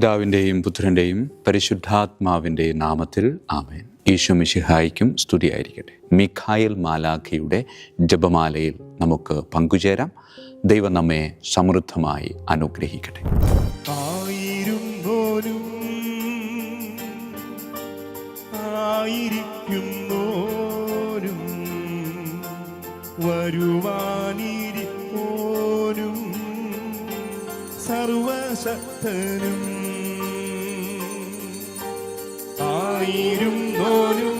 പിതാവിൻ്റെയും പുത്രൻ്റെയും പരിശുദ്ധാത്മാവിൻ്റെയും നാമത്തിൽ ആമേൻ. ഈശോ മിശിഹായ്ക്കും സ്തുതിയായിരിക്കട്ടെ. മിഖായേൽ മാലാഖയുടെ ജപമാലയിൽ നമുക്ക് പങ്കുചേരാം. ദൈവം നമ്മെ സമൃദ്ധമായി അനുഗ്രഹിക്കട്ടെ. ആയിരിക്കുന്നോരും വരുവാനിരിപ്പോരും സർവശക്തനും ആയിരുന്നോരും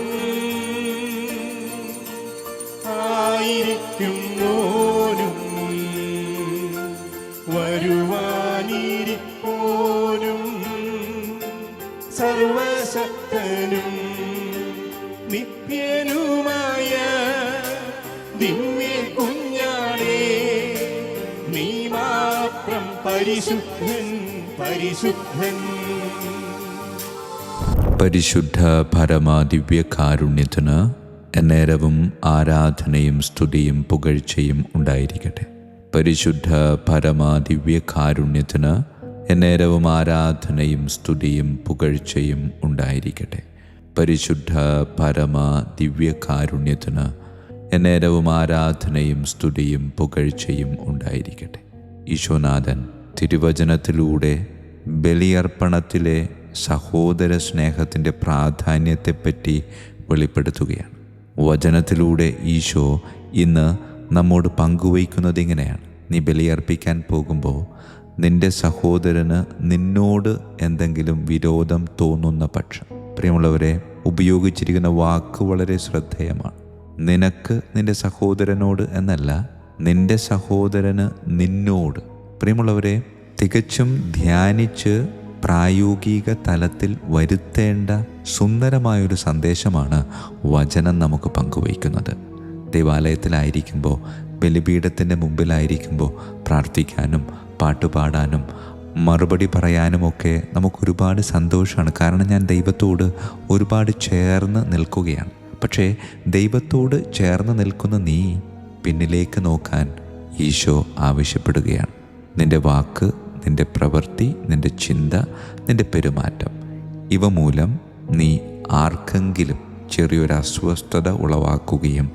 ആയിരിക്കുന്നോരും വരുവാനിരിപ്പോരും സർവശക്തനും നിത്യനുമായ ദിവ്യ കുഞ്ഞാടേ, നീ മാത്രം പരിശുദ്ധൻ പരിശുദ്ധൻ. പരിശുദ്ധ പരമാദിവ്യകാരുണ്യത്തിന് എന്നേരവും ആരാധനയും സ്തുതിയും പുകഴ്ചയും ഉണ്ടായിരിക്കട്ടെ. പരിശുദ്ധ പരമാദിവ്യകാരുണ്യത്തിന് എന്നേരവും ആരാധനയും സ്തുതിയും പുകഴ്ചയും ഉണ്ടായിരിക്കട്ടെ. പരിശുദ്ധ പരമാദിവ്യകാരുണ്യത്തിന് എന്നേരവും ആരാധനയും സ്തുതിയും പുകഴ്ചയും ഉണ്ടായിരിക്കട്ടെ. ഈശോനാഥൻ തിരുവചനത്തിലൂടെ ബലിയർപ്പണത്തിലെ സഹോദര സ്നേഹത്തിൻ്റെ പ്രാധാന്യത്തെപ്പറ്റി വെളിപ്പെടുത്തുകയാണ്. വചനത്തിലൂടെ ഈശോ ഇന്ന് നമ്മോട് പങ്കുവയ്ക്കുന്നത് ഇങ്ങനെയാണ്: നീ ബലിയർപ്പിക്കാൻ പോകുമ്പോൾ നിൻ്റെ സഹോദരന് നിന്നോട് എന്തെങ്കിലും വിരോധം തോന്നുന്ന പക്ഷം, പ്രിയമുള്ളവരെ, ഉപയോഗിച്ചിരിക്കുന്ന വാക്ക് വളരെ ശ്രദ്ധേയമാണ്. നിനക്ക് നിൻ്റെ സഹോദരനോട് എന്നല്ല, നിൻ്റെ സഹോദരന് നിന്നോട്. പ്രിയമുള്ളവരെ, തികച്ചും ധ്യാനിച്ച് പ്രായോഗിക തലത്തിൽ വരുത്തേണ്ട സുന്ദരമായൊരു സന്ദേശമാണ് വചനം നമുക്ക് പങ്കുവയ്ക്കുന്നത്. ദേവാലയത്തിലായിരിക്കുമ്പോൾ, ബലിപീഠത്തിൻ്റെ മുമ്പിലായിരിക്കുമ്പോൾ പ്രാർത്ഥിക്കാനും പാട്ടുപാടാനും മറുപടി പറയാനുമൊക്കെ നമുക്കൊരുപാട് സന്തോഷമാണ്. കാരണം ഞാൻ ദൈവത്തോട് ഒരുപാട് ചേർന്ന് നിൽക്കുകയാണ്. പക്ഷേ ദൈവത്തോട് ചേർന്ന് നിൽക്കുന്ന നീ പിന്നിലേക്ക് നോക്കാൻ ഈശോ ആവശ്യപ്പെടുകയാണ്. നിൻ്റെ വാക്ക്, നിൻ്റെ പ്രവൃത്തി, നിൻ്റെ ചിന്ത, നിൻ്റെ പെരുമാറ്റം, ഇവ മൂലം നീ ആർക്കെങ്കിലും ചെറിയൊരു അസ്വസ്ഥത ഉളവാക്കുകയും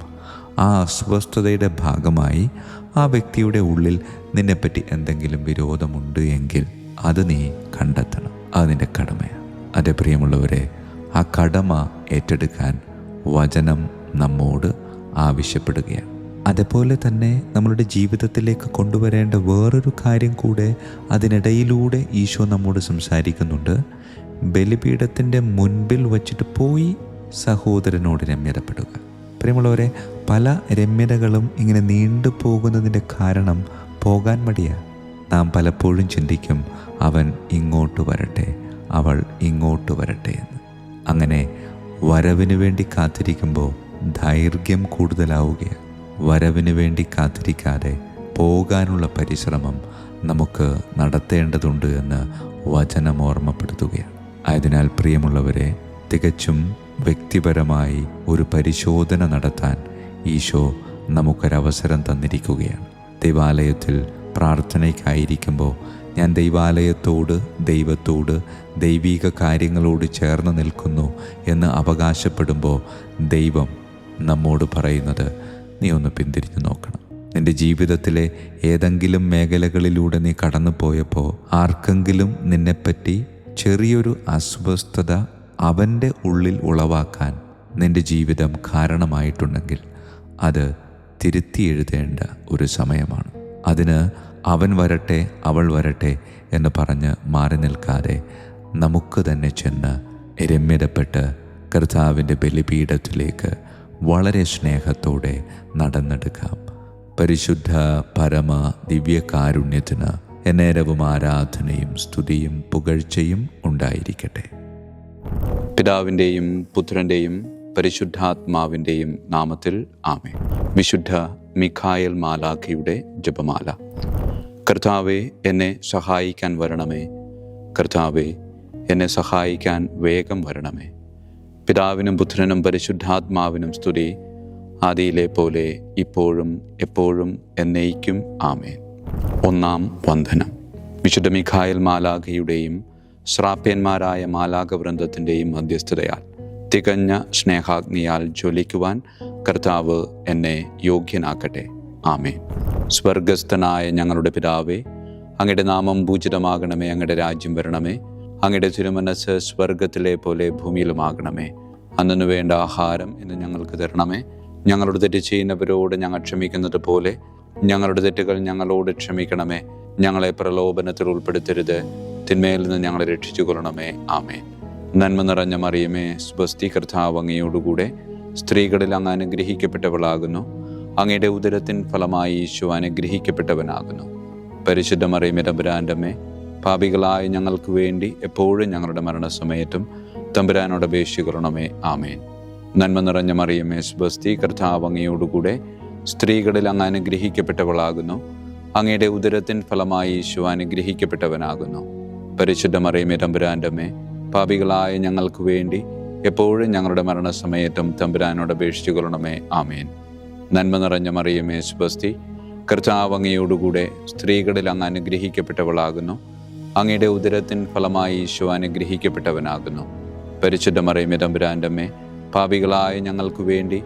ആ അസ്വസ്ഥതയുടെ ഭാഗമായി ആ വ്യക്തിയുടെ ഉള്ളിൽ നിന്നെപ്പറ്റി എന്തെങ്കിലും വിരോധമുണ്ട് എങ്കിൽ അത് നീ കണ്ടെത്തണം. അത് നിൻ്റെ കടമയാണ്. അതേ പ്രിയമുള്ളവരെ, ആ കടമ ഏറ്റെടുക്കാൻ വചനം നമ്മോട് ആവശ്യപ്പെടുകയാണ്. അതേപോലെ തന്നെ നമ്മളുടെ ജീവിതത്തിലേക്ക് കൊണ്ടുവരേണ്ട വേറൊരു കാര്യം കൂടെ അതിനിടയിലൂടെ ഈശോ നമ്മോട് സംസാരിക്കുന്നുണ്ട്. ബലിപീഠത്തിൻ്റെ മുൻപിൽ വച്ചിട്ട് പോയി സഹോദരനോട് രമ്യതപ്പെടുക. പ്രിയമുള്ളവരെ, പല രമ്യതകളും ഇങ്ങനെ നീണ്ടു പോകുന്നതിൻ്റെ കാരണം പോകാൻ മടിയാണ്. നാം പലപ്പോഴും ചിന്തിക്കും, അവൻ ഇങ്ങോട്ട് വരട്ടെ, അവൾ ഇങ്ങോട്ട് വരട്ടെ എന്ന്. അങ്ങനെ വരവിന് വേണ്ടി കാത്തിരിക്കുമ്പോൾ ദൈർഘ്യം കൂടുതലാവുകയാണ്. വരവിന് വേണ്ടി കാത്തിരിക്കാതെ പോകാനുള്ള പരിശ്രമം നമുക്ക് നടത്തേണ്ടതുണ്ട് എന്ന് വചനം ഓർമ്മപ്പെടുത്തുകയാണ്. ആയതിനാൽ പ്രിയമുള്ളവരെ, തികച്ചും വ്യക്തിപരമായി ഒരു പരിശോധന നടത്താൻ ഈശോ നമുക്കൊരവസരം തന്നിരിക്കുകയാണ്. ദൈവാലയത്തിൽ പ്രാർത്ഥനയ്ക്കായിരിക്കുമ്പോൾ ഞാൻ ദൈവത്തോട് ദൈവിക കാര്യങ്ങളോട് ചേർന്ന് നിൽക്കുന്നു എന്ന് അവകാശപ്പെടുമ്പോൾ ദൈവം നമ്മോട് പറയുന്നത്, നീ ഒന്ന് പിന്തിരിഞ്ഞു നോക്കണം. നിൻ്റെ ജീവിതത്തിലെ ഏതെങ്കിലും മേഖലകളിലൂടെ നീ കടന്നു പോയപ്പോൾ ആർക്കെങ്കിലും നിന്നെപ്പറ്റി ചെറിയൊരു അസ്വസ്ഥത അവൻ്റെ ഉള്ളിൽ ഉളവാക്കാൻ നിൻ്റെ ജീവിതം കാരണമായിട്ടുണ്ടെങ്കിൽ അത് തിരുത്തി എഴുതേണ്ട ഒരു സമയമാണ്. അതിന് അവൻ വരട്ടെ, അവൾ വരട്ടെ എന്ന് പറഞ്ഞ് മാറി നിൽക്കാതെ നമുക്ക് തന്നെ ചെന്ന് രമ്യതപ്പെട്ട് കർത്താവിൻ്റെ ബലിപീഠത്തിലേക്ക് വളരെ സ്നേഹത്തോടെ നടന്നെടുക്കാം. പരിശുദ്ധ പരമ ദിവ്യകാരുണ്യത്തിന് എന്നേരവും ആരാധനയും സ്തുതിയും പുകഴ്ചയും ഉണ്ടായിരിക്കട്ടെ. പിതാവിൻ്റെയും പുത്രൻ്റെയും പരിശുദ്ധാത്മാവിൻ്റെയും നാമത്തിൽ ആമേൻ. വിശുദ്ധ മിഖായേൽ മാലാഖയുടെ ജപമാല. കർത്താവേ, എന്നെ സഹായിക്കാൻ വരണമേ. കർത്താവേ, എന്നെ സഹായിക്കാൻ വേഗം വരണമേ. പിതാവിനും പുത്രനും പരിശുദ്ധാത്മാവിനും സ്തുതി, ആദിയിലെ പോലെ ഇപ്പോഴും എപ്പോഴും എന്നേക്കും ആമേൻ. ഒന്നാം വന്ദനം. വിശുദ്ധ മിഖായേൽ മാലാഖയുടെയും ശ്രാപ്യന്മാരായ മാലാകവൃന്ദത്തിൻ്റെയും മധ്യസ്ഥതയാൽ തികഞ്ഞ സ്നേഹാഗ്നിയാൽ ജ്വലിക്കുവാൻ കർത്താവ് എന്നെ യോഗ്യനാക്കട്ടെ. ആമേൻ. സ്വർഗസ്ഥനായ ഞങ്ങളുടെ പിതാവേ, അങ്ങയുടെ നാമം പൂജിതമാകണമേ. അങ്ങയുടെ രാജ്യം വരണമേ. അങ്ങയുടെ തിരുമനസ്സ് സ്വർഗത്തിലെ പോലെ ഭൂമിയിലുമാകണമേ. അന്നു വേണ്ട ആഹാരം ഇന്ന് ഞങ്ങൾക്ക് തരണമേ. ഞങ്ങളുടെ തെറ്റ് ചെയ്യുന്നവരോട് ഞങ്ങൾ ക്ഷമിക്കുന്നത് പോലെ ഞങ്ങളുടെ തെറ്റുകൾ ഞങ്ങളോട് ക്ഷമിക്കണമേ. ഞങ്ങളെ പ്രലോഭനത്തിൽ ഉൾപ്പെടുത്തരുത്, തിന്മയിൽ നിന്ന് ഞങ്ങളെ രക്ഷിച്ചു കൊള്ളണമേ. ആമേൻ. നന്മ നിറഞ്ഞ മറിയമേ, സ്വസ്തി, കർത്താവ് അങ്ങയോടുകൂടെ സ്ത്രീകളിൽ അങ്ങ് അനുഗ്രഹിക്കപ്പെട്ടവളാകുന്നു. അങ്ങയുടെ ഉദരത്തിൻ ഫലമായി ഈശോ അനുഗ്രഹിക്കപ്പെട്ടവനാകുന്നു. പരിശുദ്ധ മറിയമേ, തമ്പുരാൻ്റെ അമ്മേ, പാപികളായ ഞങ്ങൾക്ക് വേണ്ടി എപ്പോഴും ഞങ്ങളുടെ മരണസമയത്തും തമ്പുരാനോട് അപേക്ഷിക്കണമേ. ആമേൻ. നന്മ നിറഞ്ഞ മറിയമേ, സ്വസ്തി, കർത്താവ് അങ്ങയോടുകൂടെ സ്ത്രീകളിൽ അങ്ങ് അനുഗ്രഹിക്കപ്പെട്ടവളാകുന്നു. അങ്ങയുടെ ഉദരത്തിൻ ഫലമായി ഈശോ അനുഗ്രഹിക്കപ്പെട്ടവനാകുന്നു. പരിശുദ്ധ മറിയമേ, തമ്പുരാൻ്റെ അമ്മേ, പാപികളായ ഞങ്ങൾക്ക് വേണ്ടി എപ്പോഴും ഞങ്ങളുടെ മരണസമയത്തും തമ്പുരാനോട് അപേക്ഷിച്ചുകൊള്ളണമേ. ആമേൻ. നന്മ നിറഞ്ഞ മറിയമേ, സ്വസ്തി, കർത്താവ് അങ്ങയോടുകൂടെ സ്ത്രീകളിൽ അങ്ങ് അനുഗ്രഹിക്കപ്പെട്ടവളാകുന്നു. അങ്ങയുടെ ഉദരത്തിൻ ഫലമായി ഈശോ അനുഗ്രഹിക്കപ്പെട്ടവനാകുന്നു. പരിശുദ്ധ മറിയമേ, തമ്പുരാൻ്റെ അമ്മേ, പാപികളായ ഞങ്ങൾക്ക് വേണ്ടി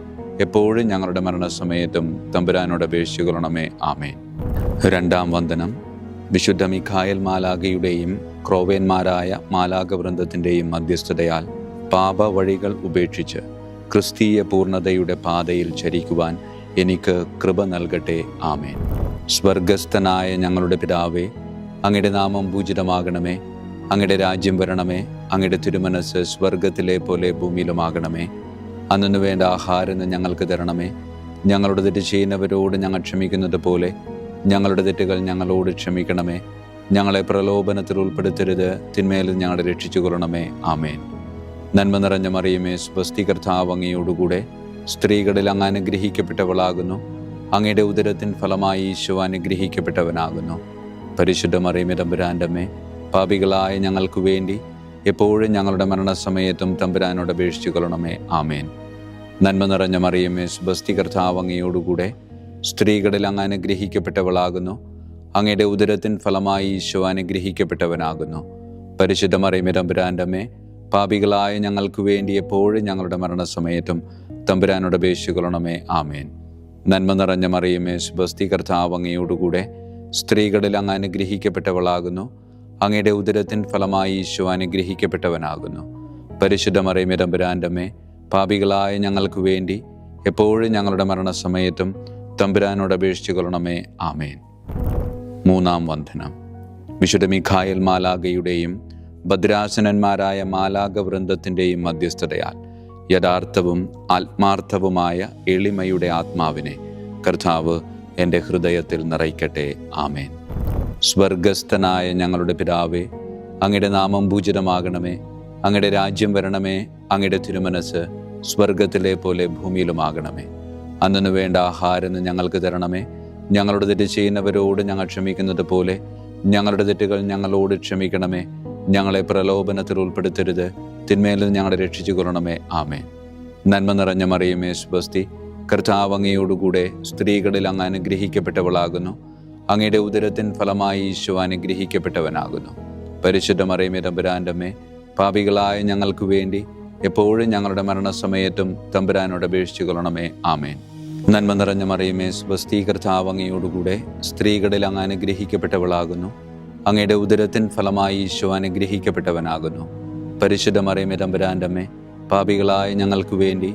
എപ്പോഴും ഞങ്ങളുടെ മരണസമയത്തും തമ്പുരാനോട് അപേക്ഷിച്ചുകൊള്ളണമേ. ആമേൻ. രണ്ടാം വന്ദനം. വിശുദ്ധ മിഖായേൽ മാലാഖയുടെയും ക്രോവേന്മാരായ മാലാഖവൃന്ദത്തിൻ്റെയും മധ്യസ്ഥതയാൽ പാപവഴികൾ ഉപേക്ഷിച്ച് ക്രിസ്തീയ പൂർണ്ണതയുടെ പാതയിൽ ചരിക്കുവാൻ എനിക്ക് കൃപ നൽകട്ടെ. ആമേൻ. സ്വർഗസ്ഥനായ ഞങ്ങളുടെ പിതാവേ, അങ്ങയുടെ നാമം പൂജിതമാകണമേ. അങ്ങയുടെ രാജ്യം വരണമേ. അങ്ങയുടെ തിരുമനസ്സ് സ്വർഗത്തിലെ പോലെ ഭൂമിയിലുമാകണമേ. അന്നു വേണ്ട ആഹാരം ഞങ്ങൾക്ക് തരണമേ. ഞങ്ങളുടെ തെറ്റ് ചെയ്യുന്നവരോട് ഞങ്ങൾ ക്ഷമിക്കുന്നത് പോലെ ഞങ്ങളുടെ തെറ്റുകൾ ഞങ്ങളോട് ക്ഷമിക്കണമേ. ഞങ്ങളെ പ്രലോഭനത്തിൽ ഉൾപ്പെടുത്തരുത്, തിന്മയിൽ ഞങ്ങളെ രക്ഷിച്ചു കൊള്ളണമേ. ആമേൻ. നന്മ നിറഞ്ഞ മറിയമേ, സ്വസ്തി, കർത്താവ് അങ്ങയോടുകൂടെ സ്ത്രീകളിൽ അങ്ങ് അനുഗ്രഹിക്കപ്പെട്ടവളാകുന്നു. അങ്ങയുടെ ഉദരത്തിൻ ഫലമായി ഈശോ അനുഗ്രഹിക്കപ്പെട്ടവനാകുന്നു. പരിശുദ്ധ മറിയമേ, തമ്പുരാൻ്റെ അമ്മേ, പാപികളായ ഞങ്ങൾക്ക് വേണ്ടി എപ്പോഴും ഞങ്ങളുടെ മരണസമയത്തും തമ്പുരാനോട് അപേക്ഷിച്ചു കൊള്ളണമേ. ആമേൻ. നന്മ നിറഞ്ഞ മറിയമേ, സ്വസ്തി, കർത്താവ് അങ്ങയോടുകൂടെ സ്ത്രീകളിൽ അങ്ങ് അനുഗ്രഹിക്കപ്പെട്ടവളാകുന്നു. അങ്ങയുടെ ഉദരത്തിൻ ഫലമായി ഈശോ അനുഗ്രഹിക്കപ്പെട്ടവനാകുന്നു. പരിശുദ്ധ മറിയമേ, തമ്പുരാൻ്റെ അമ്മേ, പാപികളായ ഞങ്ങൾക്ക് വേണ്ടി എപ്പോഴും ഞങ്ങളുടെ മരണസമയത്തും തമ്പുരാനോട് അപേക്ഷിച്ചു കൊള്ളണമേ. ആമേൻ. നന്മ നിറഞ്ഞ മറിയമേ, സ്വസ്തി, കർത്താവ് അങ്ങയോടുകൂടെ സ്ത്രീകളിൽ അങ്ങ് അനുഗ്രഹിക്കപ്പെട്ടവളാകുന്നു. അങ്ങയുടെ ഉദരത്തിൻ ഫലമായി ഈശോ അനുഗ്രഹിക്കപ്പെട്ടവനാകുന്നു. പരിശുദ്ധ മറിയമേ, തമ്പുരാൻ്റെ അമ്മേ, പാപികളായ ഞങ്ങൾക്ക് വേണ്ടി എപ്പോഴും ഞങ്ങളുടെ മരണസമയത്തും തമ്പുരാനോട് അപേക്ഷിച്ചു കൊള്ളണമേ. ആമേൻ. മൂന്നാം വന്ദനം. വിശുദ്ധ മിഖായേൽ മാലാഖയുടെയും ഭദ്രാസനന്മാരായ മാലാഖവൃന്ദത്തിൻ്റെയും മധ്യസ്ഥതയാൽ യഥാർത്ഥവും ആത്മാർത്ഥവുമായ എളിമയുടെ ആത്മാവിനെ കർത്താവ് എൻ്റെ ഹൃദയത്തിൽ നിറയ്ക്കട്ടെ. ആമേൻ. സ്വർഗസ്ഥനായ ഞങ്ങളുടെ പിതാവേ, അങ്ങയുടെ നാമം പൂജിതമാകണമേ. അങ്ങയുടെ രാജ്യം വരണമേ. അങ്ങയുടെ തിരുമനസ്സ് സ്വർഗത്തിലെ പോലെ ഭൂമിയിലുമാകണമേ. അന്നു വേണ്ട ആഹാരം ഞങ്ങൾക്ക് തരണമേ. ഞങ്ങളുടെ തെറ്റ് ചെയ്യുന്നവരോട് ഞങ്ങൾ ക്ഷമിക്കുന്നത് പോലെ ഞങ്ങളുടെ തെറ്റുകൾ ഞങ്ങളോട് ക്ഷമിക്കണമേ. ഞങ്ങളെ പ്രലോഭനത്തിൽ ഉൾപ്പെടുത്തരുത്, തിന്മയിൽ നിന്ന് ഞങ്ങളെ രക്ഷിച്ചു കൊള്ളണമേ. ആമേൻ. നന്മ നിറഞ്ഞ മറിയമേ, സ്വസ്തി, കർത്താവ് അങ്ങയോടുകൂടെ സ്ത്രീകളിൽ അങ്ങ് അനുഗ്രഹിക്കപ്പെട്ടവളാകുന്നു. അങ്ങയുടെ ഉദരത്തിൻ ഫലമായി ഈശോ അനുഗ്രഹിക്കപ്പെട്ടവനാകുന്നു. പരിശുദ്ധ മറിയമേ, തമ്പുരാൻ്റെ അമ്മേ, പാപികളായ ഞങ്ങൾക്ക് വേണ്ടി എപ്പോഴും ഞങ്ങളുടെ മരണസമയത്തും തമ്പുരാനോട് അപേക്ഷിച്ചു കൊള്ളണമേ. ആമേൻ. നന്മ നിറഞ്ഞ മറിയമേ, സ്വസ്തി, കർത്താവ് അങ്ങയോടുകൂടെ സ്ത്രീകളിൽ അങ്ങ് അനുഗ്രഹിക്കപ്പെട്ടവളാകുന്നു. അങ്ങയുടെ ഉദരത്തിൻ ഫലമായി ഈശോ അനുഗ്രഹിക്കപ്പെട്ടവനാകുന്നു. പരിശുദ്ധ മറിയമേ, തമ്പുരാൻ്റെ അമ്മേ, പാപികളായ ഞങ്ങൾക്ക് വേണ്ടി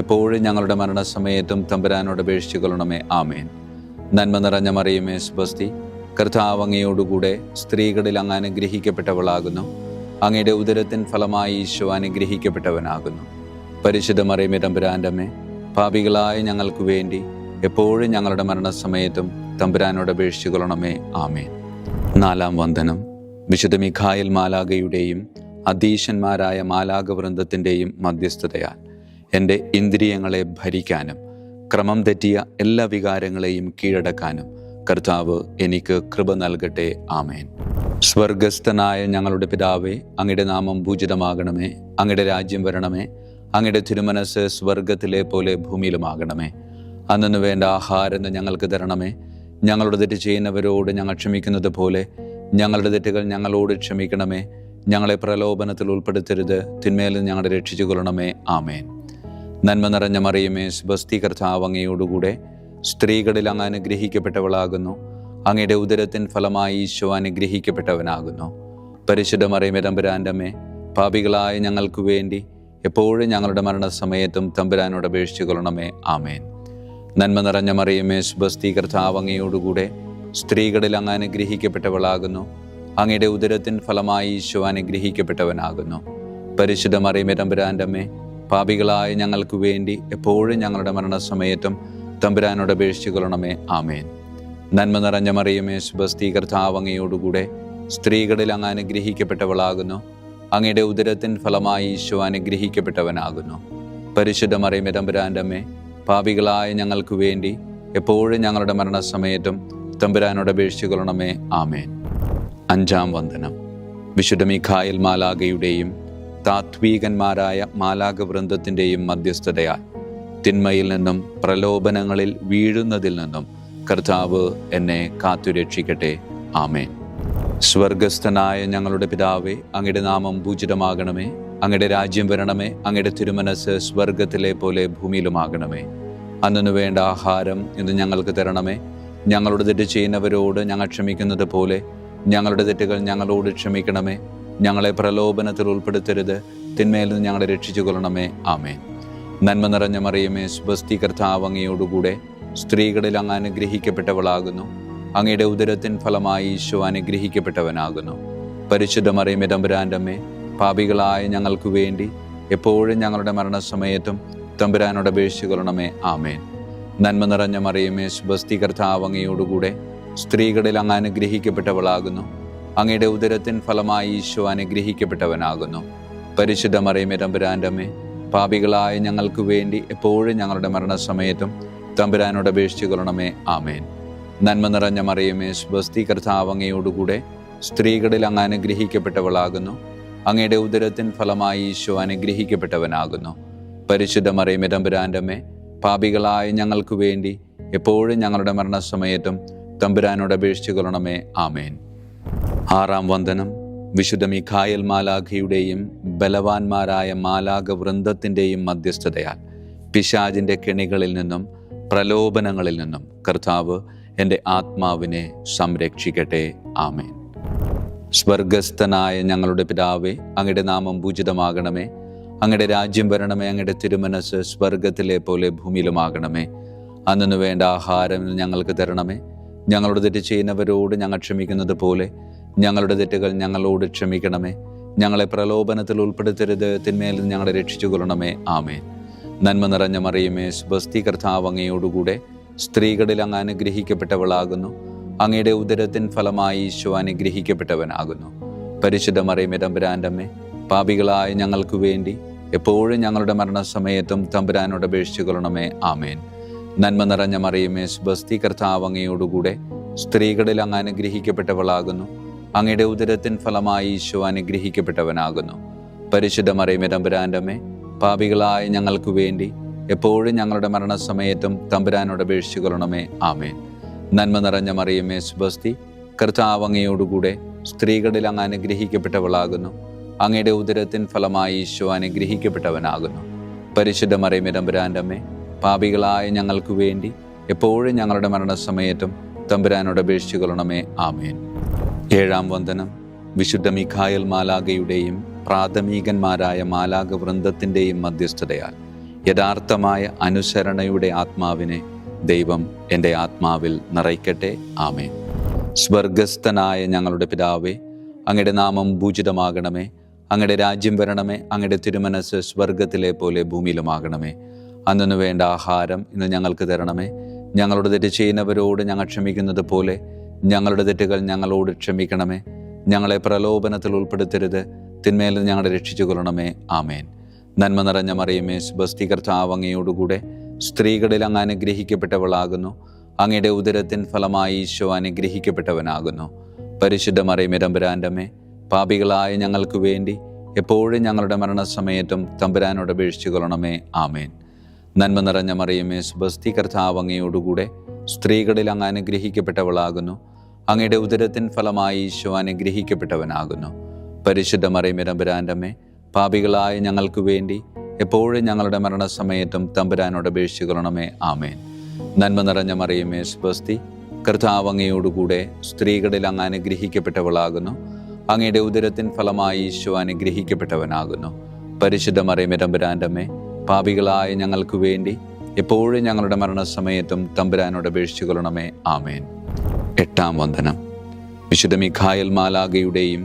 എപ്പോഴും ഞങ്ങളുടെ മരണസമയത്തും തമ്പുരാനോട് അപേക്ഷിച്ചു കൊള്ളണമേ. ആമേൻ. നന്മ നിറഞ്ഞ മറിയമേ, സ്വസ്തി, കർത്താവ് അങ്ങയോടുകൂടെ സ്ത്രീകളിൽ അങ്ങ് അനുഗ്രഹിക്കപ്പെട്ടവളാകുന്നു. അങ്ങയുടെ ഉദരത്തിൻ ഫലമായി ഈശോ അനുഗ്രഹിക്കപ്പെട്ടവനാകുന്നു. പരിശുദ്ധ മറിയമേ, തമ്പുരാൻ്റെ അമ്മേ, പാപികളായ ഞങ്ങൾക്ക് വേണ്ടി എപ്പോഴും ഞങ്ങളുടെ മരണസമയത്തും തമ്പുരാനോട് അപേക്ഷിച്ചു കൊള്ളണമേ. ആമേൻ. നാലാം വന്ദനം. വിശുദ്ധ മിഖായേൽ മാലാഖയുടെയും അധീശന്മാരായ മാലാഖവൃന്ദത്തിൻ്റെയും മധ്യസ്ഥതയാൽ എൻ്റെ ഇന്ദ്രിയങ്ങളെ ഭരിക്കാനും ക്രമം തെറ്റിയ എല്ലാ വികാരങ്ങളെയും കീഴടക്കാനും കർത്താവ് എനിക്ക് കൃപ നൽകട്ടെ. ആമേൻ. സ്വർഗസ്ഥനായ ഞങ്ങളുടെ പിതാവേ, അങ്ങയുടെ നാമം പൂജിതമാകണമേ. അങ്ങയുടെ രാജ്യം വരണമേ. അങ്ങയുടെ തിരുമനസ്സ് സ്വർഗത്തിലെ പോലെ ഭൂമിയിലുമാകണമേ. അന്നു വേണ്ട ആഹാരം ഞങ്ങൾക്ക് തരണമേ. ഞങ്ങളുടെ തെറ്റ് ചെയ്യുന്നവരോട് ഞങ്ങൾ ക്ഷമിക്കുന്നത് പോലെ ഞങ്ങളുടെ തെറ്റുകൾ ഞങ്ങളോട് ക്ഷമിക്കണമേ. ഞങ്ങളെ പ്രലോഭനത്തിൽ ഉൾപ്പെടുത്തരുത്, തിന്മയിൽ നിന്ന് ഞങ്ങളെ രക്ഷിച്ചു കൊള്ളണമേ. ആമേൻ. നന്മ നിറഞ്ഞ മറിയമേ, സ്വസ്തി, കർത്താവ് അങ്ങയോടുകൂടെ സ്ത്രീകളിൽ അങ്ങ് അനുഗ്രഹിക്കപ്പെട്ടവളാകുന്നു. അങ്ങയുടെ ഉദരത്തിൻ ഫലമായി ഈശോ അനുഗ്രഹിക്കപ്പെട്ടവനാകുന്നു. പരിശുദ്ധ മറിയമേ, തമ്പുരാൻ്റെ അമ്മേ, പാപികളായ ഞങ്ങൾക്ക് വേണ്ടി എപ്പോഴും ഞങ്ങളുടെ മരണസമയത്തും തമ്പുരാനോട് അപേക്ഷിച്ചു കൊള്ളണമേ. ആമേൻ. നന്മ നിറഞ്ഞ മറിയമേ, സ്വസ്തി, കർത്താവ് അങ്ങയോടുകൂടെ സ്ത്രീകളിൽ അങ്ങ് അനുഗ്രഹിക്കപ്പെട്ടവളാകുന്നു. അങ്ങയുടെ ഉദരത്തിൻ ഫലമായി ഈശോ അനുഗ്രഹിക്കപ്പെട്ടവനാകുന്നു. പരിശുദ്ധ മറിയമേ, തമ്പുരാൻ്റെ അമ്മേ, പാപികളായ ഞങ്ങൾക്ക് വേണ്ടി എപ്പോഴും ഞങ്ങളുടെ മരണസമയത്തും തമ്പുരാനോട് അപേക്ഷിച്ചു കൊള്ളണമേ. ആമേൻ. നന്മ നിറഞ്ഞ മറിയമേ, സ്വസ്തി, കർത്താവ് അങ്ങയോടുകൂടെ സ്ത്രീകളിൽ അങ്ങ് അനുഗ്രഹിക്കപ്പെട്ടവളാകുന്നു. അങ്ങയുടെ ഉദരത്തിൻ ഫലമായി ഈശോ അനുഗ്രഹിക്കപ്പെട്ടവനാകുന്നു. പരിശുദ്ധ മറിയമേ, തമ്പുരാൻ്റെ അമ്മേ, പാപികളായ ഞങ്ങൾക്ക് വേണ്ടി എപ്പോഴും ഞങ്ങളുടെ മരണസമയത്തും തമ്പുരാനോട് അപേക്ഷിച്ചു കൊള്ളണമേ. ആമേൻ. അഞ്ചാം വന്ദനം. വിശുദ്ധ മീഖായേൽ മാലാഖയുടെയും താത്വീകന്മാരായ മാലാഖ വൃന്ദത്തിൻ്റെയും മധ്യസ്ഥതയാൽ തിന്മയിൽ നിന്നും പ്രലോഭനങ്ങളിൽ വീഴുന്നതിൽ നിന്നും കർത്താവ് എന്നെ കാത്തുരക്ഷിക്കട്ടെ. ആമേൻ. സ്വർഗസ്ഥനായ ഞങ്ങളുടെ പിതാവേ, അങ്ങയുടെ നാമം പൂജിതമാകണമേ. അങ്ങയുടെ രാജ്യം വരണമേ. അങ്ങയുടെ തിരുമനസ് സ്വർഗത്തിലെ പോലെ ഭൂമിയിലുമാകണമേ. അന്നു വേണ്ട ആഹാരം ഇന്ന് ഞങ്ങൾക്ക് തരണമേ. ഞങ്ങളുടെ തെറ്റ് ചെയ്യുന്നവരോട് ഞങ്ങൾ ക്ഷമിക്കുന്നത് പോലെ ഞങ്ങളുടെ തെറ്റുകൾ ഞങ്ങളോട് ക്ഷമിക്കണമേ. ഞങ്ങളെ പ്രലോഭനത്തിൽ ഉൾപ്പെടുത്തരുത്, തിന്മയിൽ നിന്ന് ഞങ്ങളെ രക്ഷിച്ചു കൊള്ളണമേ. ആമേൻ. നന്മ നിറഞ്ഞ മറിയമേ, സ്വസ്തി, കർത്താവ് അങ്ങയോടുകൂടെ സ്ത്രീകളിൽ അങ്ങ് അനുഗ്രഹിക്കപ്പെട്ടവളാകുന്നു. അങ്ങയുടെ ഉദരത്തിൻ ഫലമായി ഈശോ അനുഗ്രഹിക്കപ്പെട്ടവനാകുന്നു. പരിശുദ്ധ മറിയമേ, തമ്പുരാൻ്റെ അമ്മേ, പാപികളായ ഞങ്ങൾക്ക് വേണ്ടി എപ്പോഴും ഞങ്ങളുടെ മരണസമയത്തും തമ്പുരാനോട് അപേക്ഷിച്ചു കൊള്ളണമേ. ആമേൻ. നന്മ നിറഞ്ഞ മറിയമേ, സ്വസ്തി, കർത്താവ് അങ്ങയോടുകൂടെ സ്ത്രീകളിൽ അങ്ങ് അനുഗ്രഹിക്കപ്പെട്ടവളാകുന്നു. അങ്ങയുടെ ഉദരത്തിൻ ഫലമായി ഈശോ അനുഗ്രഹിക്കപ്പെട്ടവനാകുന്നു. പരിശുദ്ധ മറിയമേ, തമ്പുരാൻ്റെ അമ്മേ, പാപികളായ ഞങ്ങൾക്ക് വേണ്ടി എപ്പോഴും ഞങ്ങളുടെ മരണസമയത്തും തമ്പുരാനോട് അപേക്ഷിച്ചു കൊള്ളണമേ. ആമേൻ. നന്മ നിറഞ്ഞ മറിയമേ, സ്വസ്തി, കർത്താവ് അങ്ങയോടുകൂടെ സ്ത്രീകളിൽ അങ്ങ് അനുഗ്രഹിക്കപ്പെട്ടവളാകുന്നു. അങ്ങയുടെ ഉദരത്തിൻ ഫലമായി ഈശോ അനുഗ്രഹിക്കപ്പെട്ടവനാകുന്നു. പരിശുദ്ധ മറിയമേ, തമ്പുരാൻ്റെ അമ്മേ, പാപികളായ ഞങ്ങൾക്ക് വേണ്ടി എപ്പോഴും ഞങ്ങളുടെ മരണസമയത്തും തമ്പുരാനോട് അപേക്ഷിച്ചു കൊള്ളണമേ. ആമേൻ. ആറാം വന്ദനം. വിശുദ്ധ മീഖായേൽ മാലാഖയുടെയും ബലവാന്മാരായ മാലാഖ വൃന്ദത്തിൻ്റെയും മധ്യസ്ഥതയാൽ പിശാചിൻ്റെ കെണികളിൽ നിന്നും പ്രലോഭനങ്ങളിൽ നിന്നും കർത്താവ് എൻ്റെ ആത്മാവിനെ സംരക്ഷിക്കട്ടെ. ആമേൻ. സ്വർഗസ്ഥനായ ഞങ്ങളുടെ പിതാവേ, അങ്ങയുടെ നാമം പൂജിതമാകണമേ. അങ്ങയുടെ രാജ്യം വരണമേ. അങ്ങയുടെ തിരുമനസ് സ്വർഗത്തിലെ പോലെ ഭൂമിയിലുമാകണമേ. അന്നു വേണ്ട ആഹാരം ഞങ്ങൾക്ക് തരണമേ. ഞങ്ങളുടെ തെറ്റ് ചെയ്യുന്നവരോട് ഞങ്ങൾ ക്ഷമിക്കുന്നത് പോലെ ഞങ്ങളുടെ തെറ്റുകൾ ഞങ്ങളോട് ക്ഷമിക്കണമേ. ഞങ്ങളെ പ്രലോഭനത്തിൽ ഉൾപ്പെടുത്തരുത്, തിന്മയിൽ നിന്ന് ഞങ്ങളെ രക്ഷിച്ചു കൊള്ളണമേ. ആമേൻ. നന്മ നിറഞ്ഞ മറിയമേ, സ്വസ്തി, കർത്താവ് അങ്ങയോടുകൂടെ സ്ത്രീകളിൽ അങ്ങ് അനുഗ്രഹിക്കപ്പെട്ടവളാകുന്നു. അങ്ങയുടെ ഉദരത്തിൻ ഫലമായി ഈശോ അനുഗ്രഹിക്കപ്പെട്ടവനാകുന്നു. പരിശുദ്ധ മറിയമേ, തമ്പുരാൻ്റെ അമ്മേ, പാപികളായ ഞങ്ങൾക്ക് വേണ്ടി എപ്പോഴും ഞങ്ങളുടെ മരണസമയത്തും തമ്പുരാനോട് അപേക്ഷിച്ചു കൊള്ളണമേ. ആമേൻ. നന്മ നിറഞ്ഞ മറിയമേ, സ്വസ്തി, കർത്താവ് അങ്ങയോടുകൂടെ സ്ത്രീകളിൽ അങ്ങ് അനുഗ്രഹിക്കപ്പെട്ടവളാകുന്നു. അങ്ങയുടെ ഉദരത്തിൻ ഫലമായി ഈശോ അനുഗ്രഹിക്കപ്പെട്ടവനാകുന്നു. പരിശുദ്ധ മറിയമേ, തമ്പുരാൻ്റെ അമ്മേ, പാപികളായ ഞങ്ങൾക്ക് വേണ്ടി എപ്പോഴും ഞങ്ങളുടെ മരണസമയത്തും തമ്പുരാനോട് അപേക്ഷിച്ചു കൊള്ളണമേ. ആമേൻ. നന്മ നിറഞ്ഞ മറിയമേ, സ്വസ്തി, കർത്താവ് അങ്ങയോടുകൂടെ സ്ത്രീകളിൽ അങ്ങ് അനുഗ്രഹിക്കപ്പെട്ടവളാകുന്നു. അങ്ങയുടെ ഉദരത്തിൻ ഫലമായി ഈശോ അനുഗ്രഹിക്കപ്പെട്ടവനാകുന്നു. പരിശുദ്ധ മറിയമേ, തമ്പുരാൻ്റെ അമ്മേ, പാപികളായ ഞങ്ങൾക്ക് വേണ്ടി എപ്പോഴും ഞങ്ങളുടെ മരണസമയത്തും തമ്പുരാനോട് അപേക്ഷിച്ചു കൊള്ളണമേ. ആമേൻ. ഏഴാം വന്ദനം. വിശുദ്ധ മീഖായേൽ മാലാഖയുടെയും പ്രാഥമികന്മാരായ മാലാഖ വൃന്ദത്തിൻ്റെയും മധ്യസ്ഥതയാൽ യഥാർത്ഥമായ അനുസരണയുടെ ആത്മാവിനെ ദൈവം എൻ്റെ ആത്മാവിൽ നിറയ്ക്കട്ടെ. ആമേൻ. സ്വർഗസ്ഥനായ ഞങ്ങളുടെ പിതാവേ, അങ്ങയുടെ നാമം പൂജിതമാകണമേ. അങ്ങയുടെ രാജ്യം വരണമേ. അങ്ങയുടെ തിരുമനസ് സ്വർഗത്തിലെ പോലെ ഭൂമിയിലുമാകണമേ. അന്നു വേണ്ട ആഹാരം ഇന്ന് ഞങ്ങൾക്ക് തരണമേ. ഞങ്ങളുടെ തെറ്റ് ചെയ്യുന്നവരോട് ഞങ്ങൾ ക്ഷമിക്കുന്നത് പോലെ ഞങ്ങളുടെ തെറ്റുകൾ ഞങ്ങളോട് ക്ഷമിക്കണമേ. ഞങ്ങളെ പ്രലോഭനത്തിൽ ഉൾപ്പെടുത്തരുത്, തിന്മയിൽ നിന്ന് ഞങ്ങളെ രക്ഷിച്ചു കൊള്ളണമേ. ആമേൻ. നന്മ നിറഞ്ഞ മറിയമേ, സ്വസ്തി, കർത്താവ് അങ്ങയോടുകൂടെ സ്ത്രീകളിൽ അങ്ങ് അനുഗ്രഹിക്കപ്പെട്ടവളാകുന്നു. അങ്ങയുടെ ഉദരത്തിൻ ഫലമായി ഈശോ അനുഗ്രഹിക്കപ്പെട്ടവനാകുന്നു. പരിശുദ്ധ മറിയമേ, തമ്പുരാൻ്റെ അമ്മേ, പാപികളായ ഞങ്ങൾക്ക് വേണ്ടി എപ്പോഴും ഞങ്ങളുടെ മരണസമയത്തും തമ്പുരാനോട് അപേക്ഷിച്ചു കൊള്ളണമേ. ആമേൻ. നന്മ നിറഞ്ഞ മറിയമേ, സ്വസ്തി, കർത്താവ് അങ്ങയോടുകൂടെ സ്ത്രീകളിൽ അങ്ങ് അനുഗ്രഹിക്കപ്പെട്ടവളാകുന്നു. അങ്ങയുടെ ഉദരത്തിൻ ഫലമായി ഈശോ അനുഗ്രഹിക്കപ്പെട്ടവനാകുന്നു. പരിശുദ്ധ മറിയമേ തമ്പുരാൻ്റെ അമ്മേ, പാപികളായ ഞങ്ങൾക്ക് വേണ്ടി എപ്പോഴും ഞങ്ങളുടെ മരണസമയത്തും തമ്പുരാനോട് അപേക്ഷിക്കണമേ. ആമേൻ. നന്മ നിറഞ്ഞ മറിയമേ സ്വസ്തി, കർത്താവ് അങ്ങയോടുകൂടെ സ്ത്രീകളിൽ അങ്ങ് അനുഗ്രഹിക്കപ്പെട്ടവളാകുന്നു. അങ്ങയുടെ ഉദരത്തിൻ ഫലമായി ഈശോ അനുഗ്രഹിക്കപ്പെട്ടവനാകുന്നു. പരിശുദ്ധ മറിയമേ തമ്പുരാൻ്റെ അമ്മേ, പാപികളായ ഞങ്ങൾക്ക് വേണ്ടി എപ്പോഴും ഞങ്ങളുടെ മരണസമയത്തും തമ്പുരാനോട് അപേക്ഷിക്കണമേ. ആമേൻ. 8-ാം വന്ദനം. വിശുദ്ധ മിഖായേൽ മാലാഖയുടെയും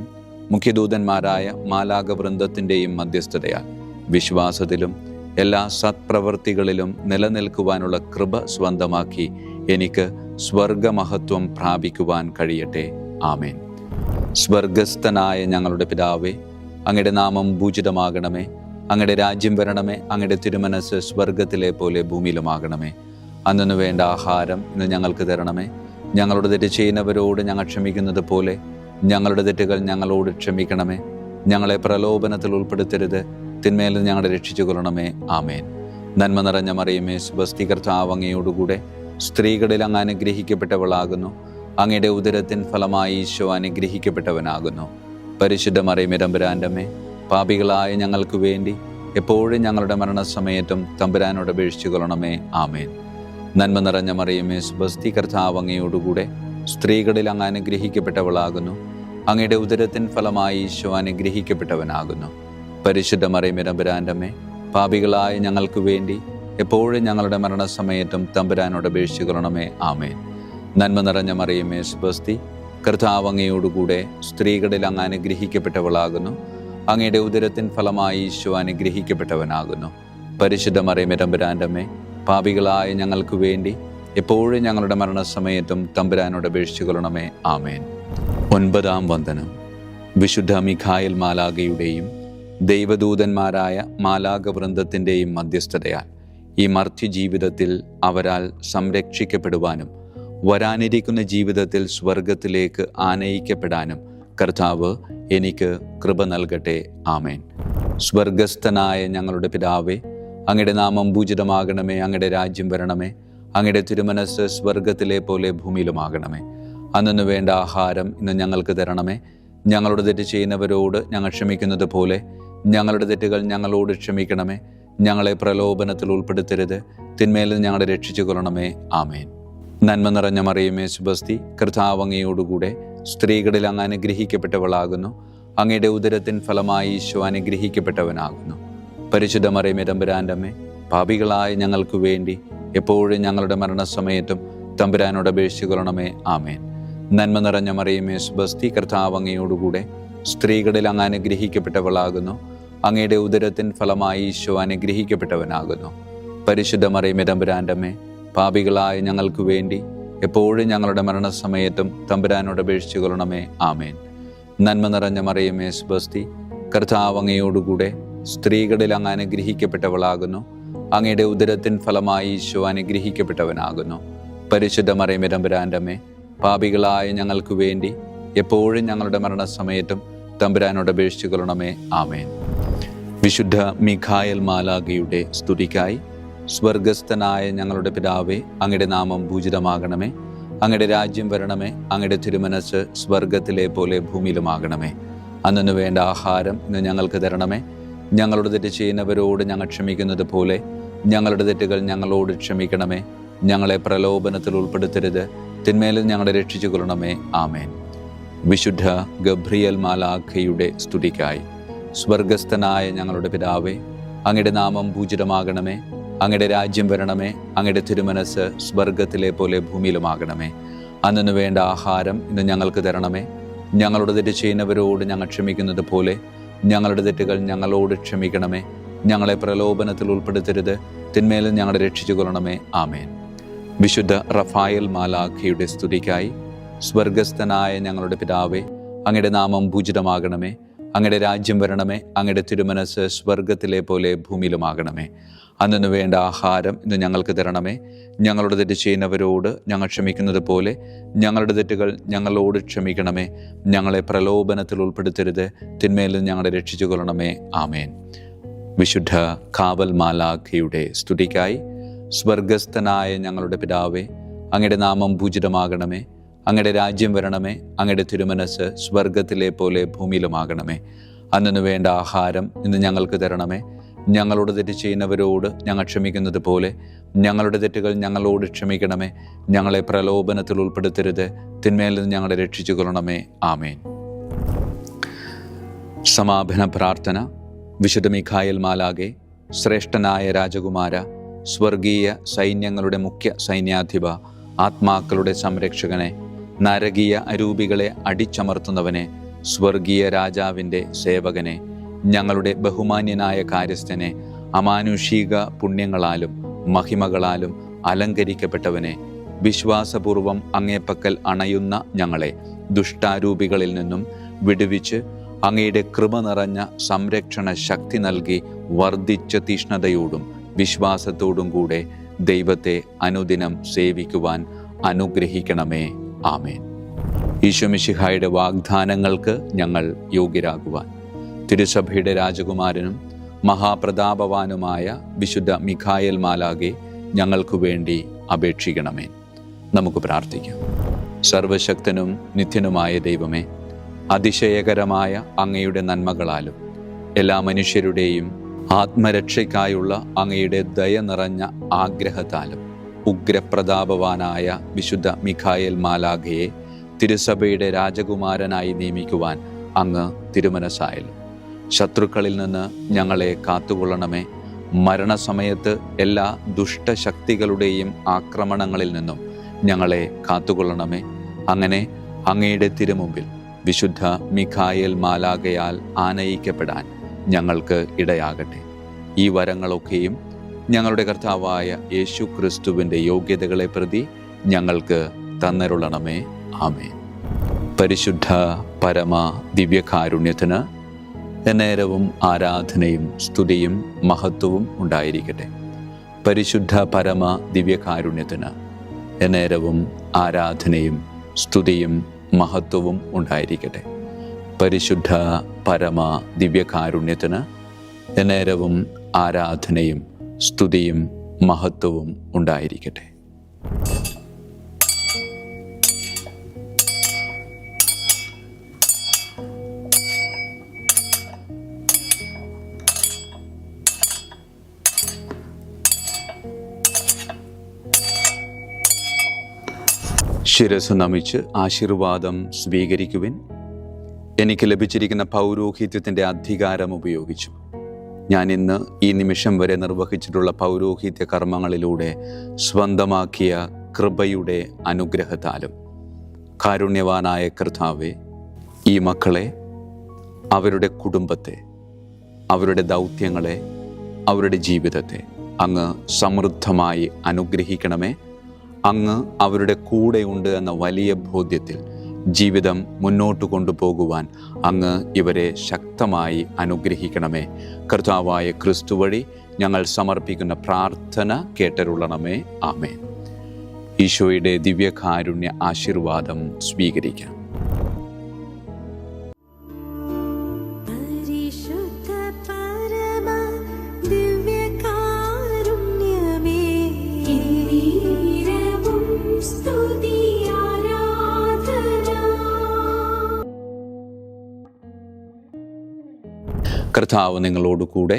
മുഖ്യദൂതന്മാരായ മാലാഖ വൃന്ദത്തിൻ്റെയും മധ്യസ്ഥതയാൽ വിശ്വാസത്തിലും എല്ലാ സത്പ്രവൃത്തികളിലും നിലനിൽക്കുവാനുള്ള കൃപ സ്വന്തമാക്കി എനിക്ക് സ്വർഗമഹത്വം പ്രാപിക്കുവാൻ കഴിയട്ടെ. ആമേൻ. സ്വർഗസ്ഥനായ ഞങ്ങളുടെ പിതാവേ, അങ്ങയുടെ നാമം പൂജിതമാകണമേ. അങ്ങയുടെ രാജ്യം വരണമേ. അങ്ങയുടെ തിരുമനസ് സ്വർഗത്തിലെ പോലെ ഭൂമിയിലുമാകണമേ. അന്നു വേണ്ട ആഹാരം ഇന്ന് ഞങ്ങൾക്ക് തരണമേ. ഞങ്ങളുടെ തെറ്റ് ചെയ്യുന്നവരോട് ഞങ്ങൾ ക്ഷമിക്കുന്നത് പോലെ ഞങ്ങളുടെ തെറ്റുകൾ ഞങ്ങളോട് ക്ഷമിക്കണമേ. ഞങ്ങളെ പ്രലോഭനത്തിൽ ഉൾപ്പെടുത്തരുത്, തിന്മേൽ ഞങ്ങളെ രക്ഷിച്ചു കൊള്ളണമേ. ആമേൻ. നന്മ നിറഞ്ഞ മറിയമേ സ്വസ്തി, കർത്താവ് അങ്ങയോടുകൂടെ സ്ത്രീകളിൽ അങ്ങ് അനുഗ്രഹിക്കപ്പെട്ടവളാകുന്നു. അങ്ങയുടെ ഉദരത്തിൻ ഫലമായി ഈശോ അനുഗ്രഹിക്കപ്പെട്ടവനാകുന്നു. പരിശുദ്ധ മറിയമേ തമ്പുരാൻ്റെ അമ്മേ, പാപികളായ ഞങ്ങൾക്ക് വേണ്ടി എപ്പോഴും ഞങ്ങളുടെ മരണസമയത്തും തമ്പുരാനോട് അപേക്ഷിച്ചു കൊള്ളണമേ. ആമേൻ. നന്മ നിറഞ്ഞ മറിയമേ സ്വസ്തി, കർത്താവ് അങ്ങയോടുകൂടെ സ്ത്രീകളിൽ അങ്ങ് അനുഗ്രഹിക്കപ്പെട്ടവളാകുന്നു. അങ്ങയുടെ ഉദരത്തിൻ ഫലമായി ഈശോ അനുഗ്രഹിക്കപ്പെട്ടവനാകുന്നു. പരിശുദ്ധ മറിയമേ തമ്പുരാൻ്റെ അമ്മേ, പാപികളായ ഞങ്ങൾക്ക് വേണ്ടി എപ്പോഴും ഞങ്ങളുടെ മരണസമയത്തും തമ്പുരാനോട് അപേക്ഷിച്ചു കൊള്ളണമേ. ആമേൻ. നന്മ നിറഞ്ഞ മറിയമേ സ്വസ്തി, കർത്താവ് അങ്ങയോടുകൂടെ സ്ത്രീകളിൽ അങ്ങ് അനുഗ്രഹിക്കപ്പെട്ടവളാകുന്നു. അങ്ങയുടെ ഉദരത്തിൻ ഫലമായി ഈശോ അനുഗ്രഹിക്കപ്പെട്ടവനാകുന്നു. പരിശുദ്ധ മറിയമേ തമ്പുരാൻ്റെ അമ്മേ, പാപികളായ ഞങ്ങൾക്ക് വേണ്ടി എപ്പോഴും ഞങ്ങളുടെ മരണസമയത്തും തമ്പുരാനോട് അപേക്ഷിച്ചു കൊള്ളണമേ. ആമേൻ. 9-ാം വന്ദനം. വിശുദ്ധ മിഖായേൽ മാലാഖയുടെയും ദൈവദൂതന്മാരായ മാലാഖ വൃന്ദത്തിൻ്റെയും മധ്യസ്ഥതയാൽ ഈ മർത്യ ജീവിതത്തിൽ അവരാൽ സംരക്ഷിക്കപ്പെടുവാനും വരാനിരിക്കുന്ന ജീവിതത്തിൽ സ്വർഗത്തിലേക്ക് ആനയിക്കപ്പെടാനും കർത്താവ് എനിക്ക് കൃപ നൽകട്ടെ. ആമേൻ. സ്വർഗസ്ഥനായ ഞങ്ങളുടെ പിതാവേ, അങ്ങയുടെ നാമം പൂജിതമാകണമേ. അങ്ങയുടെ രാജ്യം വരണമേ. അങ്ങയുടെ തിരുമനസ് സ്വർഗത്തിലെ പോലെ ഭൂമിയിലുമാകണമേ. അന്നു വേണ്ട ആഹാരം ഇന്ന് ഞങ്ങൾക്ക് തരണമേ. ഞങ്ങളുടെ തെറ്റ് ചെയ്യുന്നവരോട് ഞങ്ങൾ ക്ഷമിക്കുന്നത് പോലെ ഞങ്ങളുടെ തെറ്റുകൾ ഞങ്ങളോട് ക്ഷമിക്കണമേ. ഞങ്ങളെ പ്രലോഭനത്തിൽ ഉൾപ്പെടുത്തരുത്, തിന്മേൽ ഞങ്ങളെ രക്ഷിച്ചു കൊള്ളണമേ. ആമേൻ. നന്മ നിറഞ്ഞ മറിയമേ സ്വസ്തി, കർത്താവ് അങ്ങയോടുകൂടെ സ്ത്രീകളിൽ അങ്ങ് അനുഗ്രഹിക്കപ്പെട്ടവളാകുന്നു. അങ്ങയുടെ ഉദരത്തിൻ ഫലമായി ഈശോ അനുഗ്രഹിക്കപ്പെട്ടവനാകുന്നു. പരിശുദ്ധ മറിയമേ തമ്പുരാൻ്റെ അമ്മേ, പാപികളായ ഞങ്ങൾക്ക് വേണ്ടി എപ്പോഴും ഞങ്ങളുടെ മരണസമയത്തും തമ്പുരാനോട് അപേക്ഷിച്ചു കൊള്ളണമേ. ആമേൻ. നന്മ നിറഞ്ഞ മറിയമേ സ്വസ്തി, കർത്താവ് അങ്ങയോടുകൂടെ സ്ത്രീകളിൽ അങ്ങ് അനുഗ്രഹിക്കപ്പെട്ടവളാകുന്നു. അങ്ങയുടെ ഉദരത്തിൻ ഫലമായി ഈശോ അനുഗ്രഹിക്കപ്പെട്ടവനാകുന്നു. പരിശുദ്ധ മറിയമേ തമ്പുരാൻ്റെ അമ്മേ, പാപികളായ ഞങ്ങൾക്ക് വേണ്ടി എപ്പോഴും ഞങ്ങളുടെ മരണസമയത്തും തമ്പുരാനോട് അപേക്ഷിച്ചു കൊള്ളണമേ. ആമേൻ. നന്മ നിറഞ്ഞ മറിയമേ സ്വസ്തി, കർത്താവ് അങ്ങയോടുകൂടെ സ്ത്രീകളിൽ അങ്ങ് അനുഗ്രഹിക്കപ്പെട്ടവളാകുന്നു. അങ്ങയുടെ ഉദരത്തിൻ ഫലമായി ഈശോ അനുഗ്രഹിക്കപ്പെട്ടവനാകുന്നു. പരിശുദ്ധ മറിയമേ തമ്പുരാൻ്റെ അമ്മേ, പാപികളായ ഞങ്ങൾക്ക് വേണ്ടി എപ്പോഴും ഞങ്ങളുടെ മരണസമയത്തും തമ്പുരാനോട് അപേക്ഷിച്ചു കൊള്ളണമേ. ആമേൻ. വിശുദ്ധ മിഖായേൽ മാലാഖയുടെ സ്തുതിക്കായി സ്വർഗസ്ഥനായ ഞങ്ങളുടെ പിതാവേ, അങ്ങയുടെ നാമം പൂജിതമാകണമേ. അങ്ങയുടെ രാജ്യം വരണമേ. അങ്ങയുടെ തിരുമനസ് സ്വർഗത്തിലെ പോലെ ഭൂമിയിലുമാകണമേ. അന്നു വേണ്ട ആഹാരം ഇന്ന് ഞങ്ങൾക്ക് തരണമേ. ഞങ്ങളുടെ തെറ്റ് ചെയ്യുന്നവരോട് ഞങ്ങൾ ക്ഷമിക്കുന്നത് പോലെ ഞങ്ങളുടെ തെറ്റുകൾ ഞങ്ങളോട് ക്ഷമിക്കണമേ. ഞങ്ങളെ പ്രലോഭനത്തിൽ ഉൾപ്പെടുത്തരുത്, തിന്മേൽ ഞങ്ങളെ രക്ഷിച്ചു കൊള്ളണമേ. ആമേൻ. വിശുദ്ധ ഗബ്രിയേൽ മാലാഖയുടെ സ്തുതിക്കായി സ്വർഗസ്ഥനായ ഞങ്ങളുടെ പിതാവേ, അങ്ങയുടെ നാമം പൂജിതമാകണമേ. അങ്ങയുടെ രാജ്യം വരണമേ. അങ്ങയുടെ തിരുമനസ് സ്വർഗത്തിലെ പോലെ ഭൂമിയിലുമാകണമേ. അന്നു വേണ്ട ആഹാരം ഇന്ന് ഞങ്ങൾക്ക് തരണമേ. ഞങ്ങളുടെ തെറ്റ് ചെയ്യുന്നവരോട് ഞങ്ങൾ ക്ഷമിക്കുന്നത് പോലെ ഞങ്ങളുടെ തെറ്റുകൾ ഞങ്ങളോട് ക്ഷമിക്കണമേ. ഞങ്ങളെ പ്രലോഭനത്തിൽ ഉൾപ്പെടുത്തരുത്, തിന്മേൽ ഞങ്ങളെ രക്ഷിച്ചു കൊള്ളണമേ. ആമേൻ. വിശുദ്ധ റഫായേൽ മാലാഖയുടെ സ്തുതിക്കായി സ്വർഗസ്ഥനായ ഞങ്ങളുടെ പിതാവേ, അങ്ങയുടെ നാമം പൂജിതമാകണമേ. അങ്ങയുടെ രാജ്യം വരണമേ. അങ്ങയുടെ തിരുമനസ് സ്വർഗത്തിലെ പോലെ ഭൂമിയിലുമാകണമേ. അന്നു വേണ്ട ആഹാരം ഇന്ന് ഞങ്ങൾക്ക് തരണമേ. ഞങ്ങളുടെ തെറ്റ് ചെയ്യുന്നവരോട് ഞങ്ങൾ ക്ഷമിക്കുന്നത് പോലെ ഞങ്ങളുടെ തെറ്റുകൾ ഞങ്ങളോട് ക്ഷമിക്കണമേ. ഞങ്ങളെ പ്രലോഭനത്തിൽ ഉൾപ്പെടുത്തരുത്, തിന്മേൽ ഞങ്ങളെ രക്ഷിച്ചു കൊള്ളണമേ. ആമേൻ. വിശുദ്ധ കാവൽ മാലാഖയുടെ സ്തുതിക്കായി സ്വർഗസ്ഥനായ ഞങ്ങളുടെ പിതാവേ, അങ്ങയുടെ നാമം പൂജിതമാകണമേ. അങ്ങയുടെ രാജ്യം വരണമേ. അങ്ങയുടെ തിരുമനസ് സ്വർഗത്തിലെ പോലെ ഭൂമിയിലുമാകണമേ. അന്നു വേണ്ട ആഹാരം ഇന്ന് ഞങ്ങൾക്ക് തരണമേ. ഞങ്ങളോട് തെറ്റ് ചെയ്യുന്നവരോട് ഞങ്ങൾ ക്ഷമിക്കുന്നത് പോലെ ഞങ്ങളുടെ തെറ്റുകൾ ഞങ്ങളോട് ക്ഷമിക്കണമേ. ഞങ്ങളെ പ്രലോഭനത്തിൽ ഉൾപ്പെടുത്തരുത്, തിന്മയിൽ നിന്ന് ഞങ്ങളെ രക്ഷിച്ചു കൊള്ളണമേ. ആമേൻ. സമാപന പ്രാർത്ഥന. വിശുദ്ധ മിഖായേൽ മാലാഖേ, ശ്രേഷ്ഠനായ രാജകുമാര, സ്വർഗീയ സൈന്യങ്ങളുടെ മുഖ്യ സൈന്യാധിപ, ആത്മാക്കളുടെ സംരക്ഷകനെ, നരകീയ അരൂപികളെ അടിച്ചമർത്തുന്നവനെ, സ്വർഗീയ രാജാവിൻ്റെ സേവകനെ, ഞങ്ങളുടെ ബഹുമാന്യനായ കാര്യസ്ഥനെ, അമാനുഷിക പുണ്യങ്ങളാലും മഹിമകളാലും അലങ്കരിക്കപ്പെട്ടവനെ, വിശ്വാസപൂർവം അങ്ങേപ്പക്കൽ അണയുന്ന ഞങ്ങളെ ദുഷ്ടാരൂപികളിൽ നിന്നും വിടുവിച്ച് അങ്ങയുടെ കൃപ നിറഞ്ഞ സംരക്ഷണ ശക്തി നൽകി വർദ്ധിച്ച തീഷ്ണതയോടും വിശ്വാസത്തോടും കൂടെ ദൈവത്തെ അനുദിനം സേവിക്കുവാൻ അനുഗ്രഹിക്കണമേ. ആമേൻ. ഈശോ മിശിഹായുടെ വാഗ്ദാനങ്ങൾക്ക് ഞങ്ങൾ യോഗ്യരാകുവാൻ തിരുസഭയുടെ രാജകുമാരനും മഹാപ്രതാപവാനുമായ വിശുദ്ധ മിഖായേൽ മാലാഖേ, ഞങ്ങൾക്ക് വേണ്ടി അപേക്ഷിക്കണമേ. നമുക്ക് പ്രാർത്ഥിക്കാം. സർവശക്തനും നിത്യനുമായ ദൈവമേ, അതിശയകരമായ അങ്ങയുടെ നന്മകളാലും എല്ലാ മനുഷ്യരുടെയും ആത്മരക്ഷയ്ക്കായുള്ള അങ്ങയുടെ ദയ നിറഞ്ഞ ആഗ്രഹത്താലും ഉഗ്രപ്രതാപവാനായ വിശുദ്ധ മിഖായേൽ മാലാഖയെ തിരുസഭയുടെ രാജകുമാരനായി നിയമിക്കുവാൻ അങ്ങ് തിരുമനസ്സായല്ലോ. ശത്രുക്കളിൽ നിന്ന് ഞങ്ങളെ കാത്തുകൊള്ളണമേ. മരണസമയത്ത് എല്ലാ ദുഷ്ടശക്തികളുടെയും ആക്രമണങ്ങളിൽ നിന്നും ഞങ്ങളെ കാത്തുകൊള്ളണമേ. അങ്ങനെ അങ്ങയുടെ തിരുമുമ്പിൽ വിശുദ്ധ മിഖായേൽ മാലാഖയാൽ ആനയിക്കപ്പെടാൻ ഞങ്ങൾക്ക് ഇടയാകട്ടെ. ഈ വരങ്ങളൊക്കെയും ഞങ്ങളുടെ കർത്താവായ യേശു ക്രിസ്തുവിൻ്റെ യോഗ്യതകളെ പ്രതി ഞങ്ങൾക്ക് തന്നരുളണമേ. ആമേൻ. പരിശുദ്ധ പരമ ദിവ്യകാരുണ്യത്തിന് എന്നേരവും ആരാധനയും സ്തുതിയും മഹത്വവും ഉണ്ടായിരിക്കട്ടെ. പരിശുദ്ധ പരമ ദിവ്യകാരുണ്യത്തിന് എന്നേരവും ആരാധനയും സ്തുതിയും മഹത്വവും ഉണ്ടായിരിക്കട്ടെ. പരിശുദ്ധ പരമ ദിവ്യകാരുണ്യത്തിന് എന്നേരവും ആരാധനയും സ്തുതിയും മഹത്വവും ഉണ്ടായിരിക്കട്ടെ. ശിരസ് നമിച്ച് ആശീർവാദം സ്വീകരിക്കുവിൻ. എനിക്ക് ലഭിച്ചിരിക്കുന്ന പൗരോഹിത്യത്തിൻ്റെ അധികാരം ഉപയോഗിച്ചു ഞാൻ ഇന്ന് ഈ നിമിഷം വരെ നിർവഹിച്ചിട്ടുള്ള പൗരോഹിത്യ കർമ്മങ്ങളിലൂടെ സ്വന്തമാക്കിയ കൃപയുടെ അനുഗ്രഹത്താലും കാരുണ്യവാനായ കർത്താവേ, ഈ മക്കളെ, അവരുടെ കുടുംബത്തെ, അവരുടെ ദൗത്യങ്ങളെ, അവരുടെ ജീവിതത്തെ അങ്ങ് സമൃദ്ധമായി അനുഗ്രഹിക്കണമേ. അങ്ങ് അവരുടെ കൂടെയുണ്ട് എന്ന വലിയ ബോധ്യത്തിൽ ജീവിതം മുന്നോട്ട് കൊണ്ടുപോകുവാൻ അങ്ങ് ഇവരെ ശക്തമായി അനുഗ്രഹിക്കണമേ. കർത്താവായ ക്രിസ്തു വഴി ഞങ്ങൾ സമർപ്പിക്കുന്ന പ്രാർത്ഥന കേട്ടരുളണമേ. ആമേൻ. ഈശോയുടെ ദിവ്യകാരുണ്യ ആശീർവാദം സ്വീകരിക്കാം. കർത്താവ് നിങ്ങളോട് കൂടെ,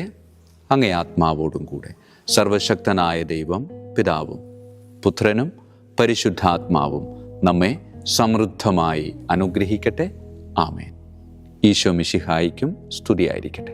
അങ്ങേ ആത്മാവോടും കൂടെ. സർവശക്തനായ ദൈവം പിതാവും പുത്രനും പരിശുദ്ധാത്മാവും നമ്മെ സമൃദ്ധമായി അനുഗ്രഹിക്കട്ടെ. ആമേൻ. ഈശോ മിശിഹായിക്കും സ്തുതിയായിരിക്കട്ടെ.